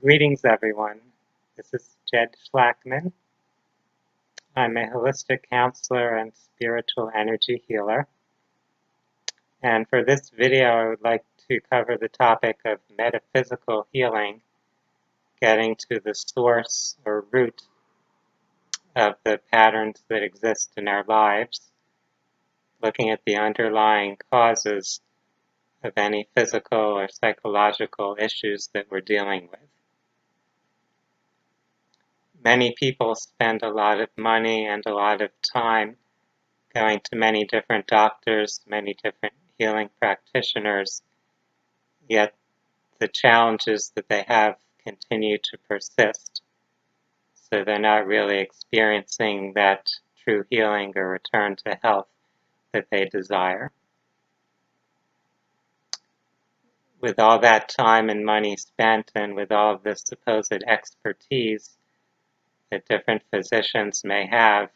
Greetings, everyone. This is Jed Shlackman. I'm a holistic counselor and spiritual energy healer. And for this video, I would like to cover the topic of metaphysical healing, getting to the source or root of the patterns that exist in our lives, looking at the underlying causes of any physical or psychological issues that we're dealing with. Many people spend a lot of money and a lot of time going to many different doctors, many different healing practitioners, yet the challenges that they have continue to persist. So they're not really experiencing that true healing or return to health that they desire. With all that time and money spent, and with all of this supposed expertise that different physicians may have,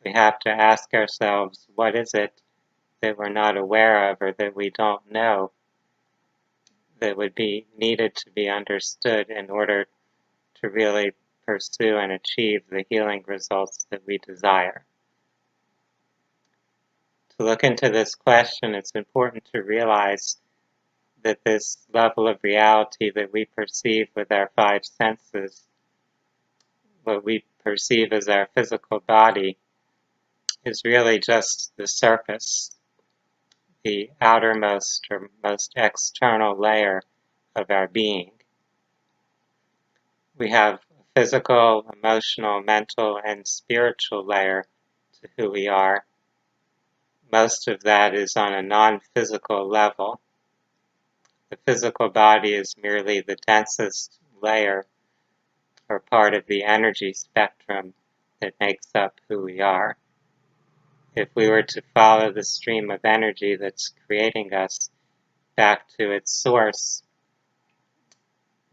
we have to ask ourselves, what is it that we're not aware of or that we don't know that would be needed to be understood in order to really pursue and achieve the healing results that we desire? To look into this question, it's important to realize that this level of reality that we perceive with our five senses, what we perceive as our physical body, is really just the surface, the outermost or most external layer of our being. We have a physical, emotional, mental, and spiritual layer to who we are. Most of that is on a non-physical level. The physical body is merely the densest layer or part of the energy spectrum that makes up who we are. If we were to follow the stream of energy that's creating us back to its source,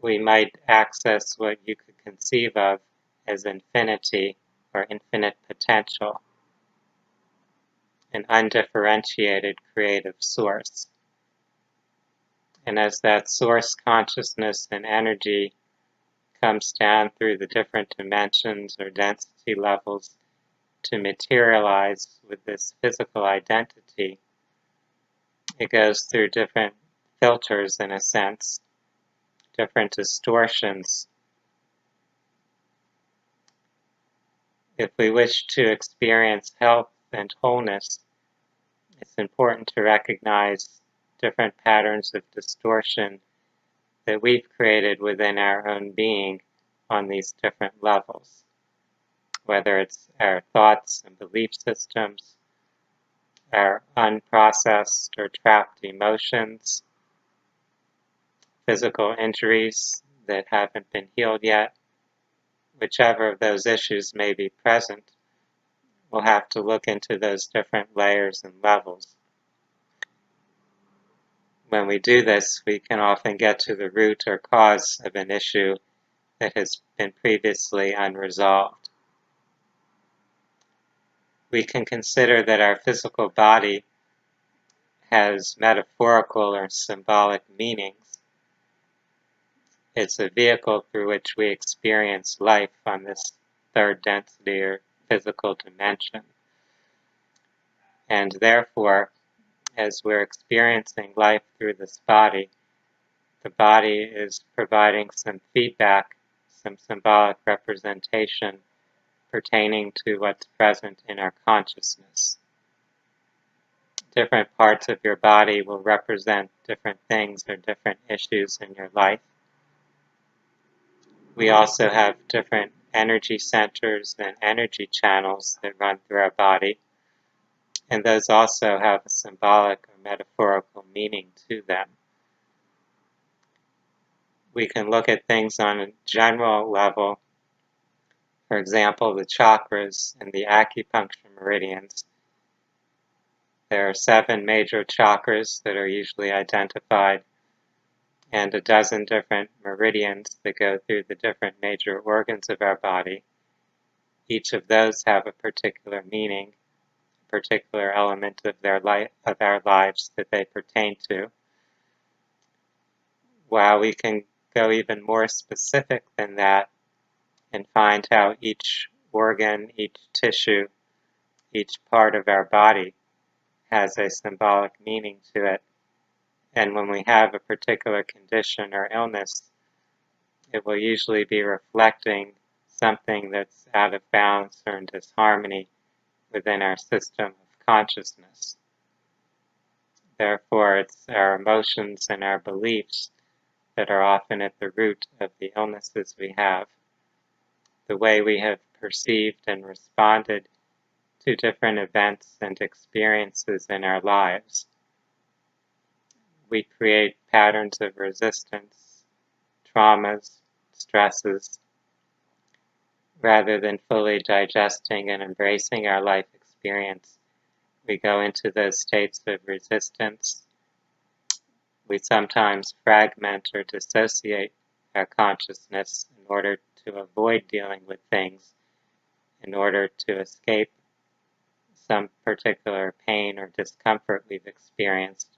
we might access what you could conceive of as infinity or infinite potential, an undifferentiated creative source. And as that source consciousness and energy comes down through the different dimensions or density levels to materialize with this physical identity, it goes through different filters in a sense, different distortions. If we wish to experience health and wholeness, it's important to recognize different patterns of distortion that we've created within our own being on these different levels, whether it's our thoughts and belief systems, our unprocessed or trapped emotions, physical injuries that haven't been healed yet. Whichever of those issues may be present, we'll have to look into those different layers and levels. When we do this, we can often get to the root or cause of an issue that has been previously unresolved. We can consider that our physical body has metaphorical or symbolic meanings. It's a vehicle through which we experience life on this third density or physical dimension. And therefore, as we're experiencing life through this body, the body is providing some feedback, some symbolic representation pertaining to what's present in our consciousness. Different parts of your body will represent different things or different issues in your life. We also have different energy centers and energy channels that run through our body, and those also have a symbolic or metaphorical meaning to them. We can look at things on a general level. For example, the chakras and the acupuncture meridians. There are 7 major chakras that are usually identified, and a dozen different meridians that go through the different major organs of our body. Each of those have a particular meaning, a particular element of our lives that they pertain to. While we can go even more specific than that and find how each organ, each tissue, each part of our body has a symbolic meaning to it. And when we have a particular condition or illness, it will usually be reflecting something that's out of balance or in disharmony within our system of consciousness. Therefore, it's our emotions and our beliefs that are often at the root of the illnesses we have. The way we have perceived and responded to different events and experiences in our lives. We create patterns of resistance, traumas, stresses, rather than fully digesting and embracing our life experience. We go into those states of resistance. We sometimes fragment or dissociate our consciousness in order to avoid dealing with things, in order to escape some particular pain or discomfort we've experienced.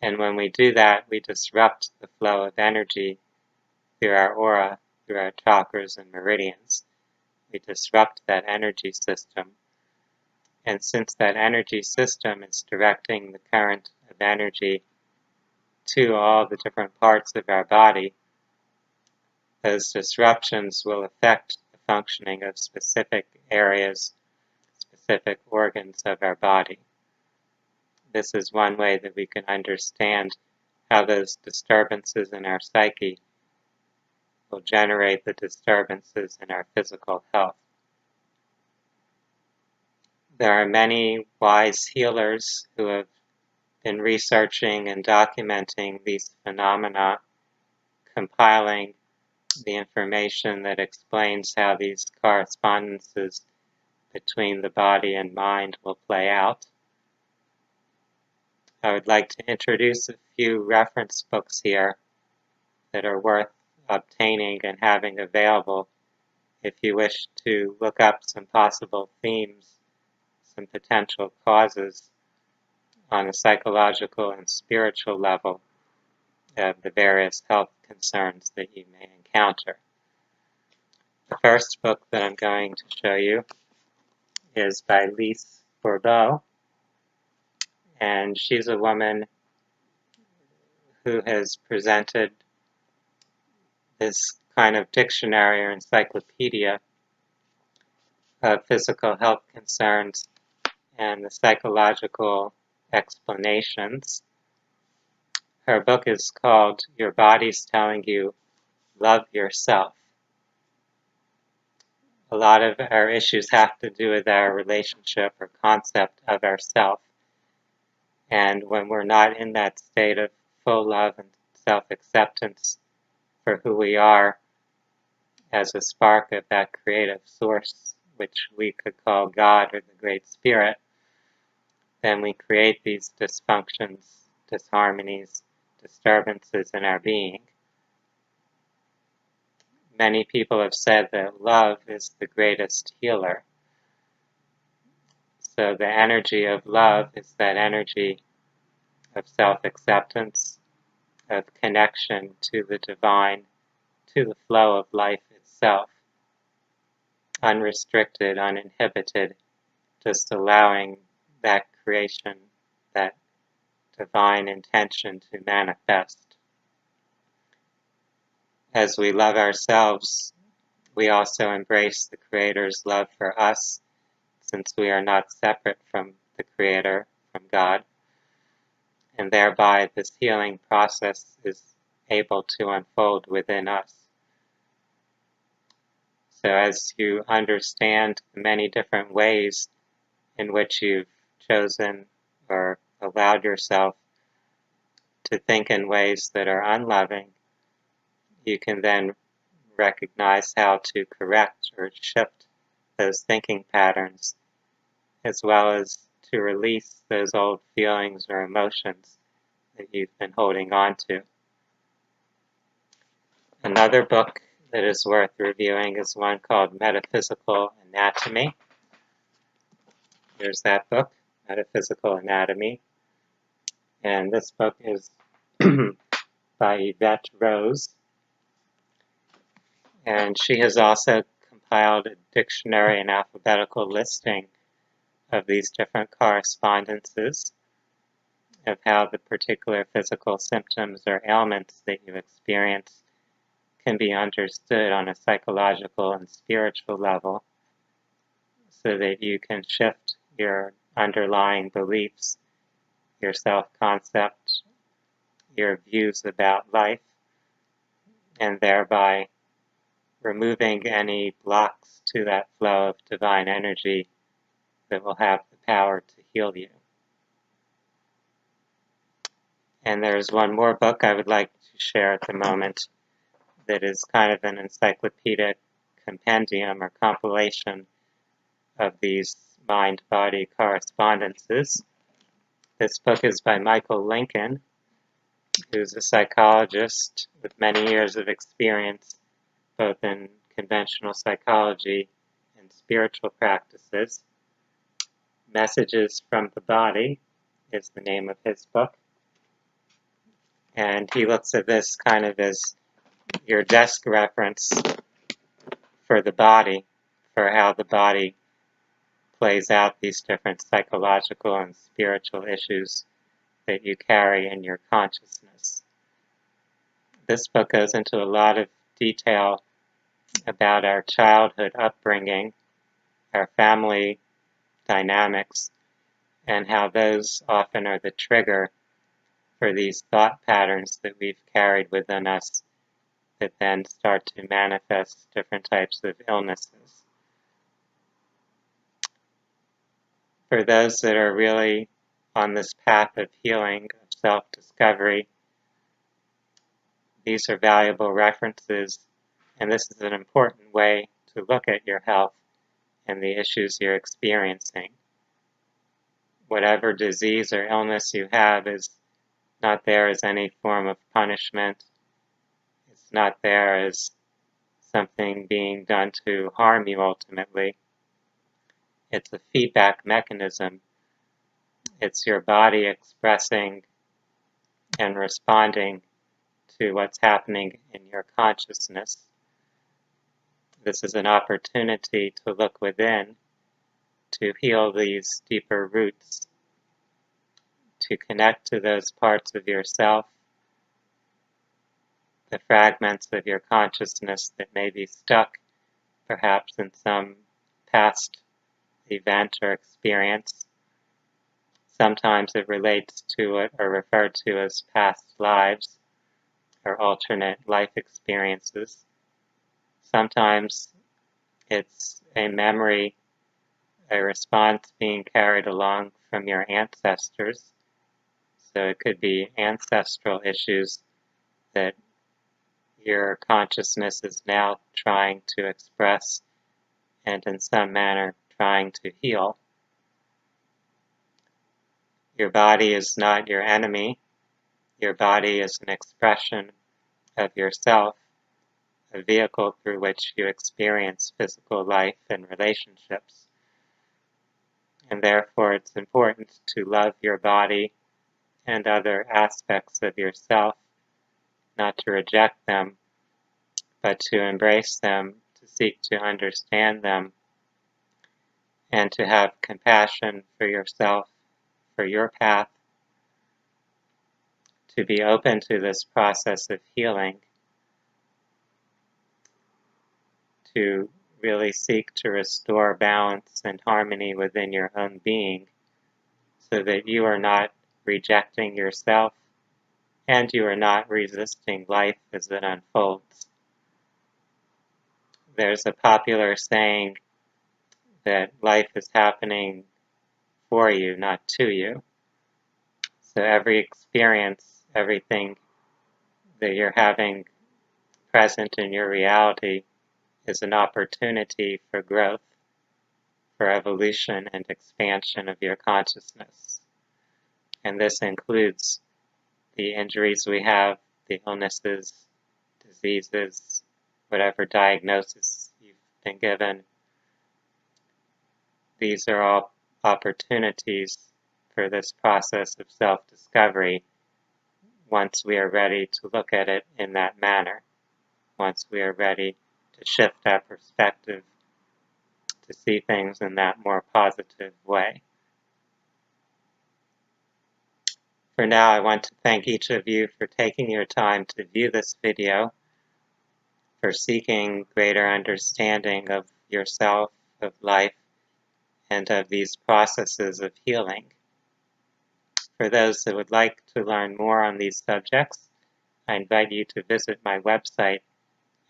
And when we do that, we disrupt the flow of energy through our aura, through our chakras and meridians. We disrupt that energy system. And since that energy system is directing the current of energy to all the different parts of our body, those disruptions will affect the functioning of specific areas, specific organs of our body. This is one way that we can understand how those disturbances in our psyche will generate the disturbances in our physical health. There are many wise healers who have been researching and documenting these phenomena, compiling the information that explains how these correspondences between the body and mind will play out. I would like to introduce a few reference books here that are worth obtaining and having available if you wish to look up some possible themes, some potential causes on a psychological and spiritual level of the various health concerns that you may encounter. The first book that I'm going to show you is by Lise Bourbeau, and she's a woman who has presented this kind of dictionary or encyclopedia of physical health concerns and the psychological explanations. Her book is called Your Body's Telling You, Love Yourself. A lot of our issues have to do with our relationship or concept of ourself. And when we're not in that state of full love and self-acceptance for who we are as a spark of that creative source, which we could call God or the Great Spirit, then we create these dysfunctions, disharmonies, disturbances in our being. Many people have said that love is the greatest healer. So the energy of love is that energy of self-acceptance, of connection to the divine, to the flow of life itself, unrestricted, uninhibited, just allowing that creation, that divine intention to manifest. As we love ourselves, we also embrace the Creator's love for us, since we are not separate from the Creator, from God, and thereby this healing process is able to unfold within us. So as you understand the many different ways in which you've chosen or allowed yourself to think in ways that are unloving, you can then recognize how to correct or shift those thinking patterns, as well as to release those old feelings or emotions that you've been holding on to. Another book that is worth reviewing is one called Metaphysical Anatomy. Here's that book, Metaphysical Anatomy. And this book is by Yvette Rose. And she has also compiled a dictionary and alphabetical listing of these different correspondences of how the particular physical symptoms or ailments that you experience can be understood on a psychological and spiritual level, so that you can shift your underlying beliefs, your self-concept, your views about life, and thereby removing any blocks to that flow of divine energy that will have the power to heal you. And there's one more book I would like to share at the moment that is kind of an encyclopedic compendium or compilation of these mind-body correspondences. This book is by Michael Lincoln, who's a psychologist with many years of experience both in conventional psychology and spiritual practices. Messages from the Body is the name of his book. And he looks at this kind of as your desk reference for the body, for how the body plays out these different psychological and spiritual issues that you carry in your consciousness. This book goes into a lot of detail about our childhood upbringing, our family dynamics, and how those often are the trigger for these thought patterns that we've carried within us that then start to manifest different types of illnesses. For those that are really on this path of healing, of self-discovery, these are valuable references, and this is an important way to look at your health and the issues you're experiencing. Whatever disease or illness you have is not there as any form of punishment. It's not there as something being done to harm you ultimately. It's a feedback mechanism. It's your body expressing and responding to what's happening in your consciousness. This is an opportunity to look within, to heal these deeper roots, to connect to those parts of yourself, the fragments of your consciousness that may be stuck perhaps in some past event or experience. Sometimes it relates to it or referred to as past lives or alternate life experiences. Sometimes it's a memory, a response being carried along from your ancestors. So it could be ancestral issues that your consciousness is now trying to express and in some manner trying to heal. Your body is not your enemy. Your body is an expression of yourself, a vehicle through which you experience physical life and relationships. And therefore it's important to love your body and other aspects of yourself, not to reject them, but to embrace them, to seek to understand them, and to have compassion for yourself, for your path, to be open to this process of healing, to really seek to restore balance and harmony within your own being, so that you are not rejecting yourself and you are not resisting life as it unfolds. There's a popular saying that life is happening for you, not to you. So every experience, everything that you're having present in your reality is an opportunity for growth, for evolution and expansion of your consciousness. And this includes the injuries we have, the illnesses, diseases, whatever diagnosis you've been given. These are all opportunities for this process of self-discovery once we are ready to look at it in that manner, once we are ready to to shift our perspective to see things in that more positive way. For now, I want to thank each of you for taking your time to view this video, for seeking greater understanding of yourself, of life, and of these processes of healing. For those that would like to learn more on these subjects, I invite you to visit my website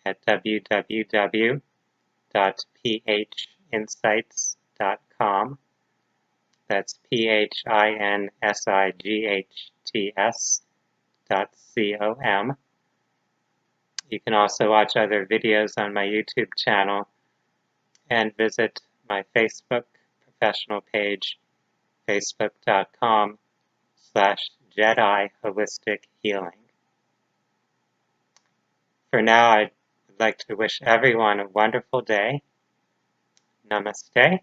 at www.phinsights.com. That's PHINSIGHTS.com. You can also watch other videos on my YouTube channel and visit my Facebook professional page, facebook.com/Jedi Holistic Healing. For now, I'd like to wish everyone a wonderful day. Namaste.